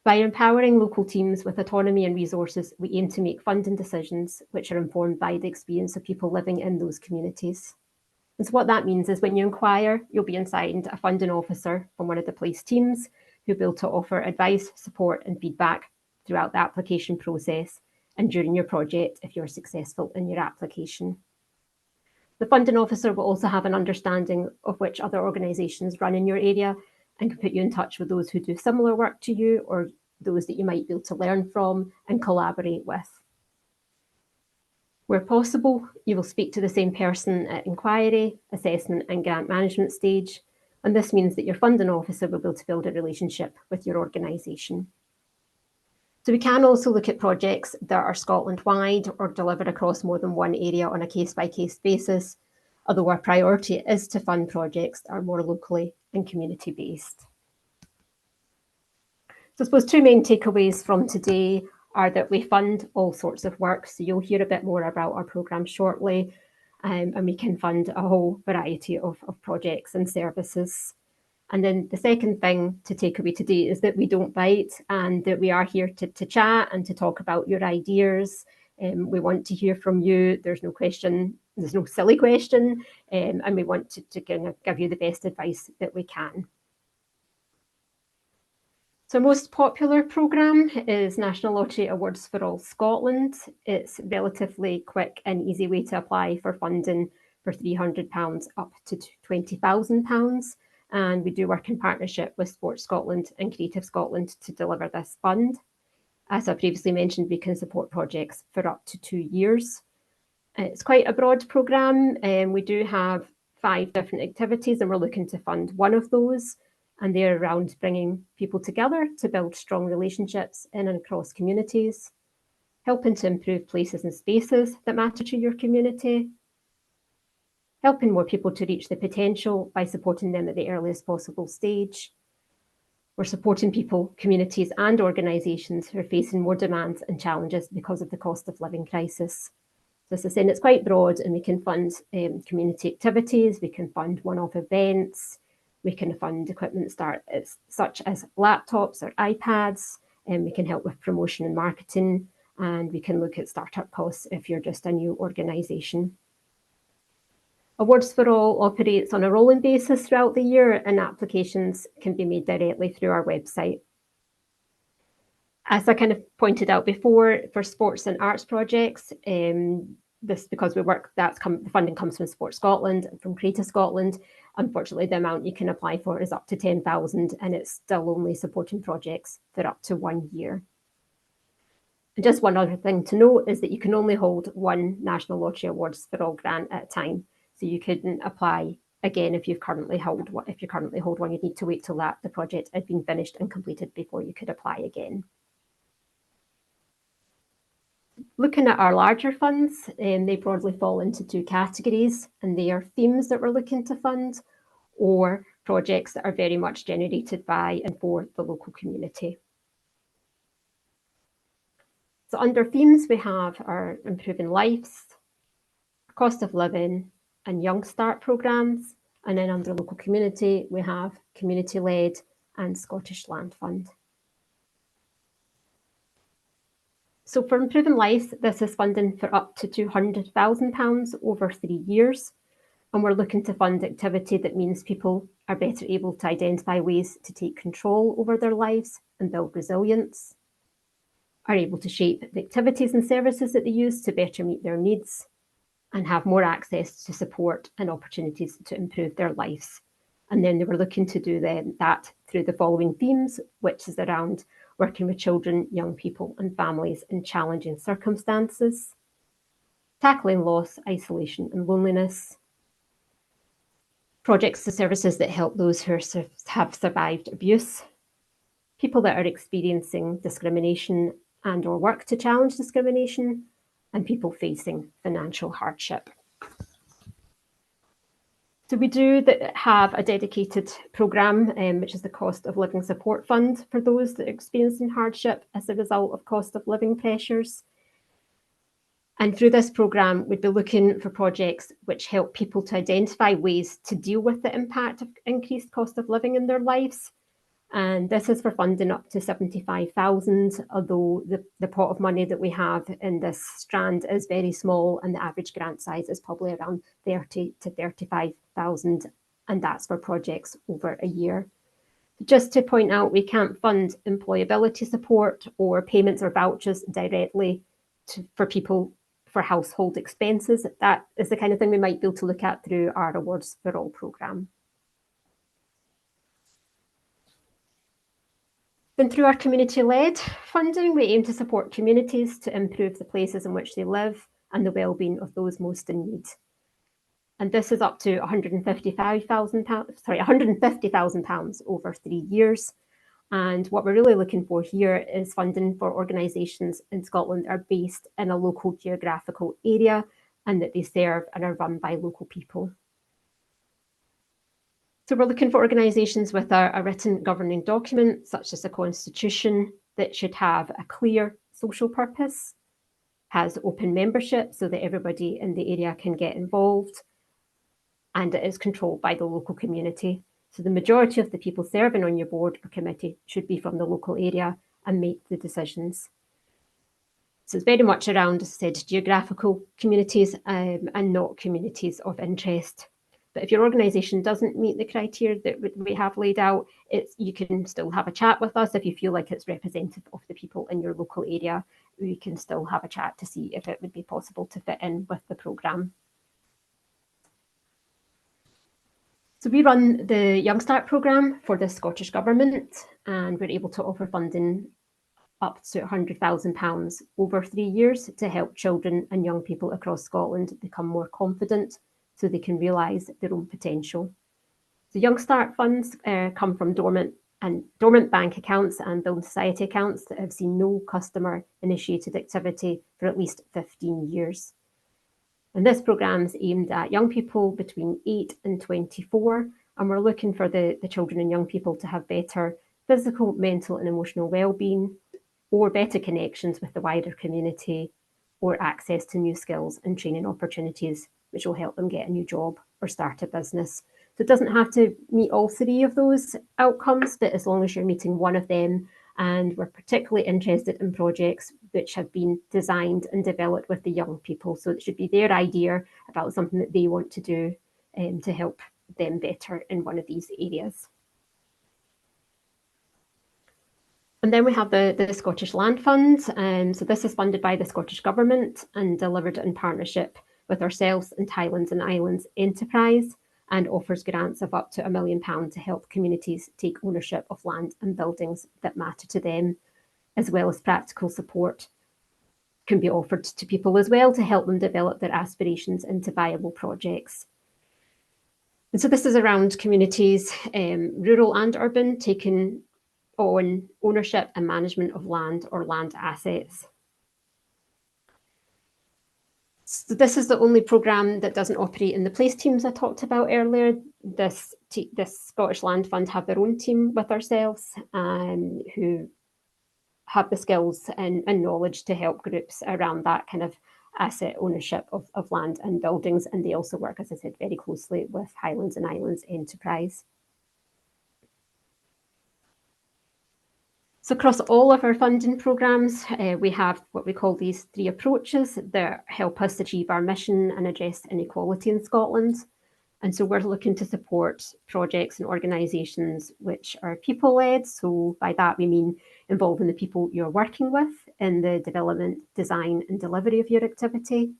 By empowering local teams with autonomy and resources, we aim to make funding decisions which are informed by the experience of people living in those communities. And so what that means is when you inquire, you'll be assigned a funding officer from one of the place teams who'll be able to offer advice, support and feedback throughout the application process and during your project if you're successful in your application. The funding officer will also have an understanding of which other organisations run in your area and can put you in touch with those who do similar work to you or those that you might be able to learn from and collaborate with. Where possible, you will speak to the same person at inquiry, assessment and grant management stage, and this means that your funding officer will be able to build a relationship with your organisation. So we can also look at projects that are Scotland-wide or delivered across more than one area on a case-by-case basis, although our priority is to fund projects that are more locally and community-based. So I suppose two main takeaways from today are that we fund all sorts of work, so you'll hear a bit more about our programme shortly, and we can fund a whole variety of projects and services. And then the second thing to take away today is that we don't bite and that we are here to chat and to talk about your ideas. We want to hear from you. There's no question, there's no silly question, and we want to kind of give you the best advice that we can. So our most popular programme is National Lottery Awards for All Scotland. It's a relatively quick and easy way to apply for funding for £300 up to £20,000. And we do work in partnership with Sports Scotland and Creative Scotland to deliver this fund. As I previously mentioned, we can support projects for up to 2 years. It's quite a broad programme, and we do have 5 different activities, and we're looking to fund one of those. And they're around bringing people together to build strong relationships in and across communities, helping to improve places and spaces that matter to your community, helping more people to reach their potential by supporting them at the earliest possible stage. We're supporting people, communities and organisations who are facing more demands and challenges because of the cost of living crisis. So as I said, it's quite broad, and we can fund community activities, we can fund one-off events, we can fund equipment such as laptops or iPads, and we can help with promotion and marketing, and we can look at startup costs if you're just a new organisation. Awards for All operates on a rolling basis throughout the year, and applications can be made directly through our website. As I kind of pointed out before, for sports and arts projects, this because we work, the funding comes from Sports Scotland and from Creative Scotland. Unfortunately, the amount you can apply for is up to 10,000, and it's still only supporting projects for up to 1 year. And just one other thing to note is that you can only hold one National Lottery Awards for All grant at a time. So you couldn't apply again if you currently hold one. You'd need to wait till the project had been finished and completed before you could apply again. Looking at our larger funds, they broadly fall into 2 categories, and they are themes that we're looking to fund or projects that are very much generated by and for the local community. So under themes, we have our Improving Lives, Cost of Living and Young Start programmes, and then under local community, we have Community-Led and Scottish Land Fund. So for Improving Lives, this is funding for up to £200,000 over 3 years. And we're looking to fund activity that means people are better able to identify ways to take control over their lives and build resilience, are able to shape the activities and services that they use to better meet their needs, and have more access to support and opportunities to improve their lives. And then they were looking to do that through the following themes, which is around working with children, young people and families in challenging circumstances, tackling loss, isolation and loneliness, projects and services that help those who have survived abuse, people that are experiencing discrimination and or work to challenge discrimination, and people facing financial hardship. So we do have a dedicated programme, which is the Cost of Living Support Fund for those that are experiencing hardship as a result of cost of living pressures. And through this programme, we'd be looking for projects which help people to identify ways to deal with the impact of increased cost of living in their lives. And this is for funding up to 75,000, although the pot of money that we have in this strand is very small, and the average grant size is probably around 30 to 35,000, and that's for projects over a year. Just to point out, we can't fund employability support or payments or vouchers directly for people for household expenses. That is the kind of thing we might be able to look at through our Awards for All programme. Then through our community-led funding, we aim to support communities to improve the places in which they live and the well-being of those most in need. And this is up to £150,000 over 3 years. And what we're really looking for here is funding for organisations in Scotland that are based in a local geographical area and that they serve and are run by local people. So we're looking for organisations with a written governing document, such as a constitution, that should have a clear social purpose, has open membership so that everybody in the area can get involved, and it is controlled by the local community. So the majority of the people serving on your board or committee should be from the local area and make the decisions. So it's very much around, as I said, geographical communities and not communities of interest. But if your organisation doesn't meet the criteria that we have laid out, you can still have a chat with us if you feel like it's representative of the people in your local area. We can still have a chat to see if it would be possible to fit in with the programme. So we run the Young Start programme for the Scottish Government, and we're able to offer funding up to £100,000 over 3 years to help children and young people across Scotland become more confident so they can realise their own potential. The Young Start funds come from dormant bank accounts and building society accounts that have seen no customer-initiated activity for at least 15 years. And this programme is aimed at young people between 8 and 24, and we're looking for the children and young people to have better physical, mental and emotional well-being, or better connections with the wider community, or access to new skills and training opportunities, which will help them get a new job or start a business. So it doesn't have to meet all 3 of those outcomes, but as long as you're meeting one of them. And we're particularly interested in projects which have been designed and developed with the young people. So it should be their idea about something that they want to do to help them better in one of these areas. And then we have the Scottish Land Fund. So this is funded by the Scottish Government and delivered in partnership with ourselves and Highlands and Islands Enterprise, and offers grants of up to £1 million to help communities take ownership of land and buildings that matter to them, as well as practical support can be offered to people as well to help them develop their aspirations into viable projects. And so this is around communities, rural and urban, taking on ownership and management of land or land assets. So this is the only programme that doesn't operate in the place teams I talked about earlier. This Scottish Land Fund have their own team with ourselves who have the skills and knowledge to help groups around that kind of asset ownership of land and buildings. And they also work, as I said, very closely with Highlands and Islands Enterprise. So across all of our funding programmes, we have what we call these 3 approaches that help us achieve our mission and address inequality in Scotland. And so we're looking to support projects and organisations which are people-led. So by that we mean involving the people you're working with in the development, design and delivery of your activity.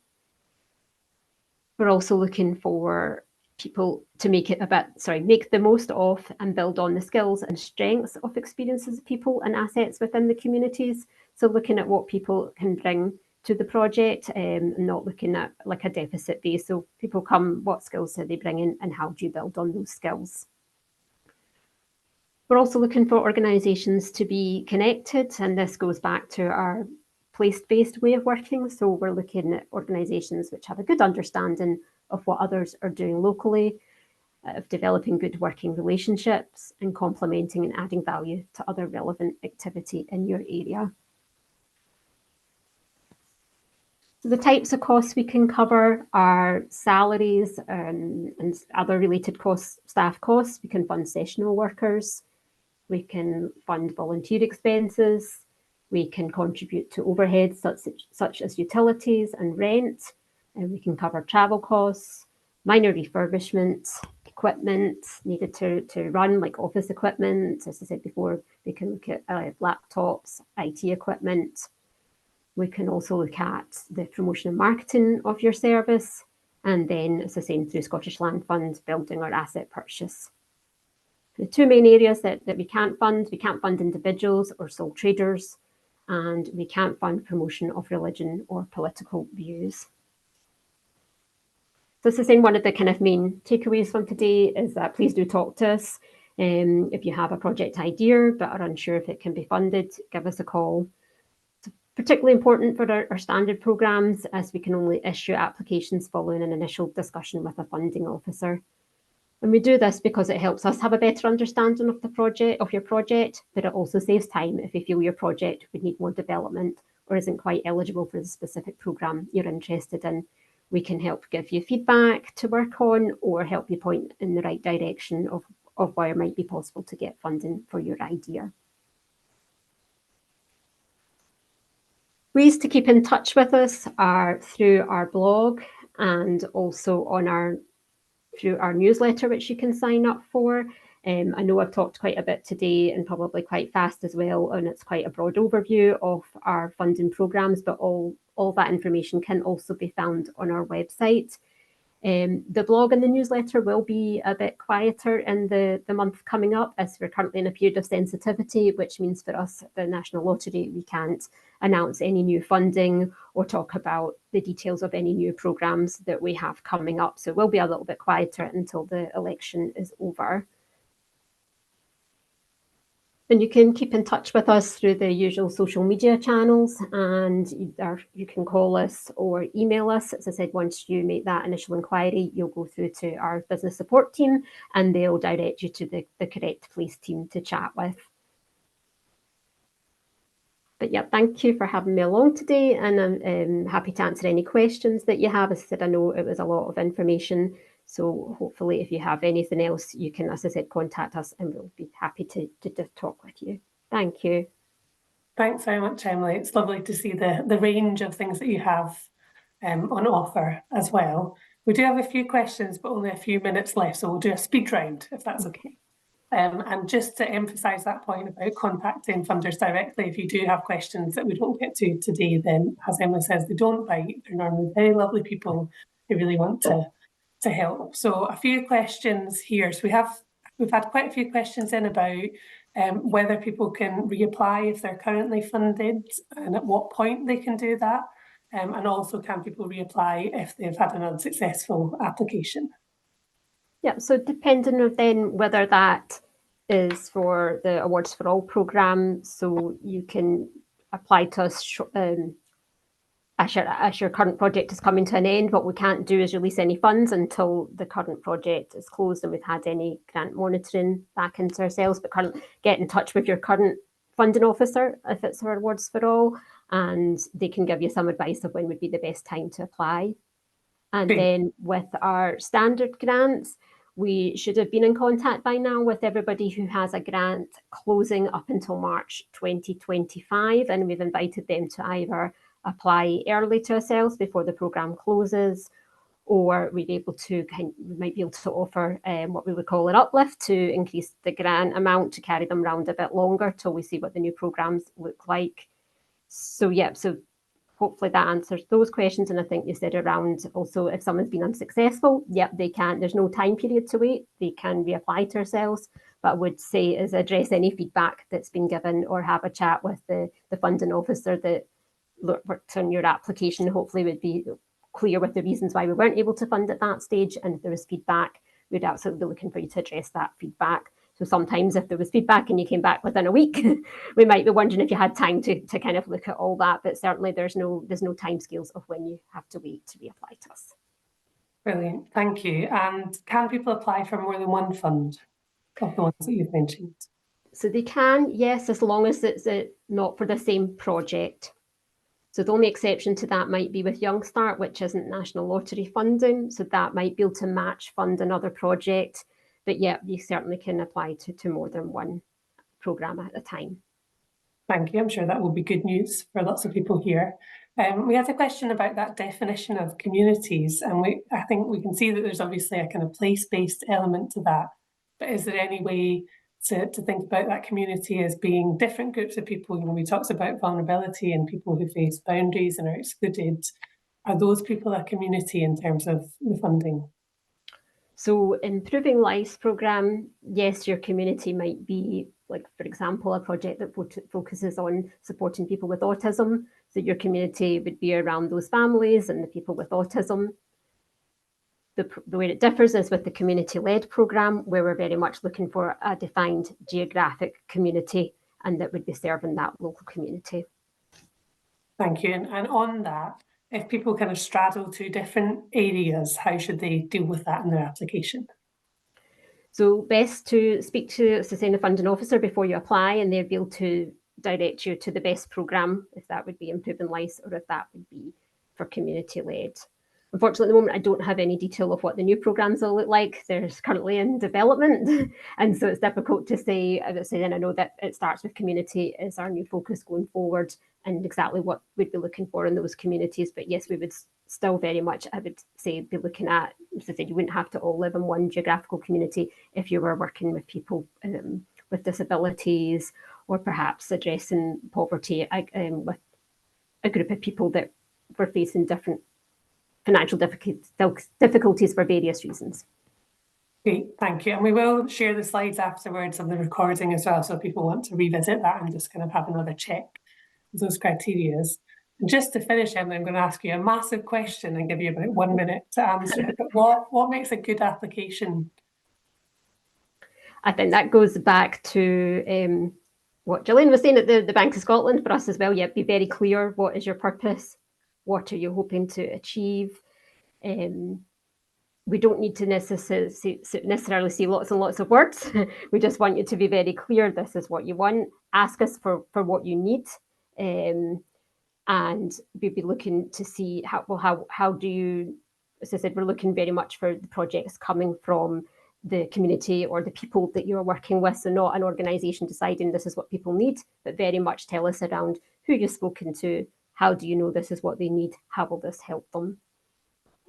We're also looking for people to make the most of and build on the skills and strengths of experiences of people and assets within the communities. So looking at what people can bring to the project and not looking at like a deficit base. So people come, what skills do they bring in and how do you build on those skills? We're also looking for organisations to be connected, and this goes back to our place-based way of working. So we're looking at organisations which have a good understanding of what others are doing locally of developing good working relationships and complementing and adding value to other relevant activity in your area. So the types of costs we can cover are salaries and other related costs, staff costs. We can fund sessional workers. We can fund volunteer expenses. We can contribute to overheads such as utilities and rent. And we can cover travel costs, minor refurbishments, equipment needed to run, like office equipment. As I said before, we can look at laptops, IT equipment. We can also look at the promotion and marketing of your service. And then, as I said, through Scottish Land Fund, building or asset purchase. The two main areas that we can't fund individuals or sole traders, and we can't fund promotion of religion or political views. So this is one of the kind of main takeaways from today is that please do talk to us. If you have a project idea but are unsure if it can be funded, give us a call. It's particularly important for our standard programmes, as we can only issue applications following an initial discussion with a funding officer. And we do this because it helps us have a better understanding of your project, but it also saves time if you feel your project would need more development or isn't quite eligible for the specific programme you're interested in. We can help give you feedback to work on or help you point in the right direction of where it might be possible to get funding for your idea. Ways to keep in touch with us are through our blog and also on through our newsletter, which you can sign up for. I know I've talked quite a bit today and probably quite fast as well, and it's quite a broad overview of our funding programmes, but all that information can also be found on our website. The blog and the newsletter will be a bit quieter in the month coming up, as we're currently in a period of sensitivity, which means for us at the National Lottery, we can't announce any new funding or talk about the details of any new programmes that we have coming up. So it will be a little bit quieter until the election is over. And you can keep in touch with us through the usual social media channels, and you can call us or email us. As I said, once you make that initial inquiry, you'll go through to our business support team and they'll direct you to the correct place team to chat with. But yeah, thank you for having me along today, and I'm happy to answer any questions that you have. As I said, I know it was a lot of information, so hopefully if you have anything else, you can, as I said, contact us and we'll be happy to talk with you. Thank you. Thanks very much, Emily. It's lovely to see the range of things that you have on offer as well. We do have a few questions, but only a few minutes left, so we'll do a speed round, if that's okay. And just to emphasise that point about contacting funders directly, if you do have questions that we don't get to today, then as Emily says, they don't bite. They're normally very lovely people who really want to help. So a few questions here. So we've had quite a few questions in about whether people can reapply if they're currently funded and at what point they can do that. And also, can people reapply if they've had an unsuccessful application? Yeah, so depending on then whether that is for the Awards for All programme, so you can apply to us as your current project is coming to an end. What we can't do is release any funds until the current project is closed and we've had any grant monitoring back into ourselves. But get in touch with your current funding officer if it's for Awards for All, and they can give you some advice of when would be the best time to apply. And then with our standard grants, we should have been in contact by now with everybody who has a grant closing up until March 2025, and we've invited them to either apply early to ourselves before the programme closes, or we might be able to offer what we would call an uplift to increase the grant amount to carry them around a bit longer till we see what the new programmes look like. So yeah, so hopefully that answers those questions. And I think you said around also if someone's been unsuccessful, yep, they can. There's no time period to wait. They can reapply to ourselves. But I would say is address any feedback that's been given or have a chat with the funding officer that worked on your application. Hopefully would be clear with the reasons why we weren't able to fund at that stage. And if there was feedback, we'd absolutely be looking for you to address that feedback. So sometimes if there was feedback and you came back within a week, we might be wondering if you had time to kind of look at all that, but certainly there's no timescales of when you have to wait to reapply to us. Brilliant, thank you. And can people apply for more than one fund of the ones that you've mentioned? So they can, yes, as long as it's not for the same project. So the only exception to that might be with Young Start, which isn't National Lottery funding. So that might be able to match fund another project. But yeah, you certainly can apply to more than one programme at a time. Thank you. I'm sure that will be good news for lots of people here. We had a question about that definition of communities, and I think we can see that there's obviously a kind of place-based element to that. But is there any way to think about that community as being different groups of people? You know, we talked about vulnerability and people who face boundaries and are excluded. Are those people a community in terms of the funding? So Improving Lives programme, yes, your community might be, like, for example, a project that focuses on supporting people with autism. So your community would be around those families and the people with autism. The way it differs is with the community-led programme, where we're very much looking for a defined geographic community and that would be serving that local community. Thank you. And on that, if people kind of straddle two different areas, how should they deal with that in their application? So best to speak to a Sustainable Funding Officer before you apply, and they'll be able to direct you to the best programme, if that would be Improving Lives or if that would be for community-led. Unfortunately, at the moment, I don't have any detail of what the new programmes will look like. They're currently in development, and so it's difficult to say. I would say, and I know that it starts with community as our new focus going forward, and exactly what we'd be looking for in those communities. But yes, we would still very much, I would say, be looking at, as I said, you wouldn't have to all live in one geographical community if you were working with people with disabilities, or perhaps addressing poverty with a group of people that were facing different financial difficulties for various reasons. Great, thank you. And we will share the slides afterwards on the recording as well, so if people want to revisit that and just kind of have another check of those criteria. And just to finish, Emily, I'm going to ask you a massive question and give you about 1 minute to answer it. But what makes a good application? I think that goes back to what Gillian was saying at the Bank of Scotland for us as well. Yeah, be very clear. What is your purpose? What are you hoping to achieve? We don't need to necessarily see lots and lots of words. We just want you to be very clear. This is what you want. Ask us for what you need. And we'll be looking to see how do you, as I said, we're looking very much for the projects coming from the community or the people that you're working with. So not an organisation deciding this is what people need, but very much tell us around who you've spoken to, how do you know this is what they need, how will this help them?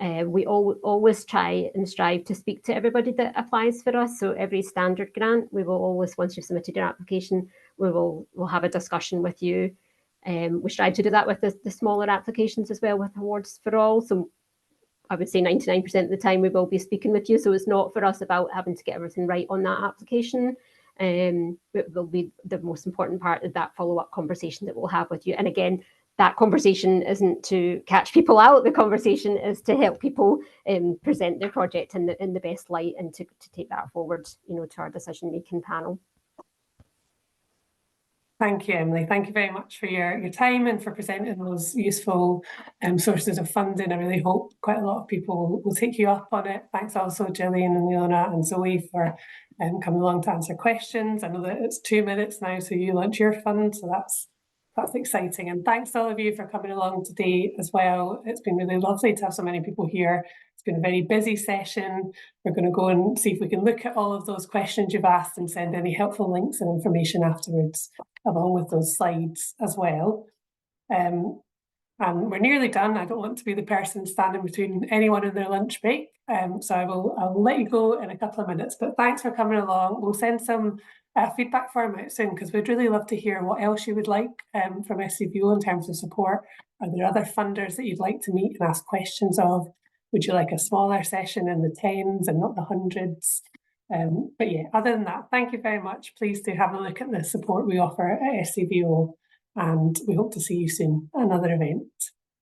We always try and strive to speak to everybody that applies for us. So every standard grant, we will always, once you've submitted your application, we'll have a discussion with you. We strive to do that with the smaller applications as well, with Awards for All. So I would say 99% of the time we will be speaking with you. So it's not for us about having to get everything right on that application. It will be the most important part of that follow-up conversation that we'll have with you. And again, that conversation isn't to catch people out. The conversation is to help people present their project in the best light and to take that forward, to our decision-making panel. Thank you, Emily. Thank you very much for your time and for presenting those useful sources of funding. I really hope quite a lot of people will take you up on it. Thanks also, Gillian and Leona and Zoe, for coming along to answer questions. I know that it's 2 minutes now, so you launch your fund, so that's exciting. And thanks to all of you for coming along today as well. It's been really lovely to have so many people here. It's been a very busy session. We're going to go and see if we can look at all of those questions you've asked and send any helpful links and information afterwards, along with those slides as well. And we're nearly done. I don't want to be the person standing between anyone and their lunch break. So I'll let you go in a couple of minutes, but thanks for coming along. We'll send some feedback form out soon, because we'd really love to hear what else you would like from SCVO in terms of support. Are there other funders that you'd like to meet and ask questions of? Would you like a smaller session in the 10s and not the 100s? But yeah, other than that, thank you very much. Please do have a look at the support we offer at SCVO, and we hope to see you soon at another event.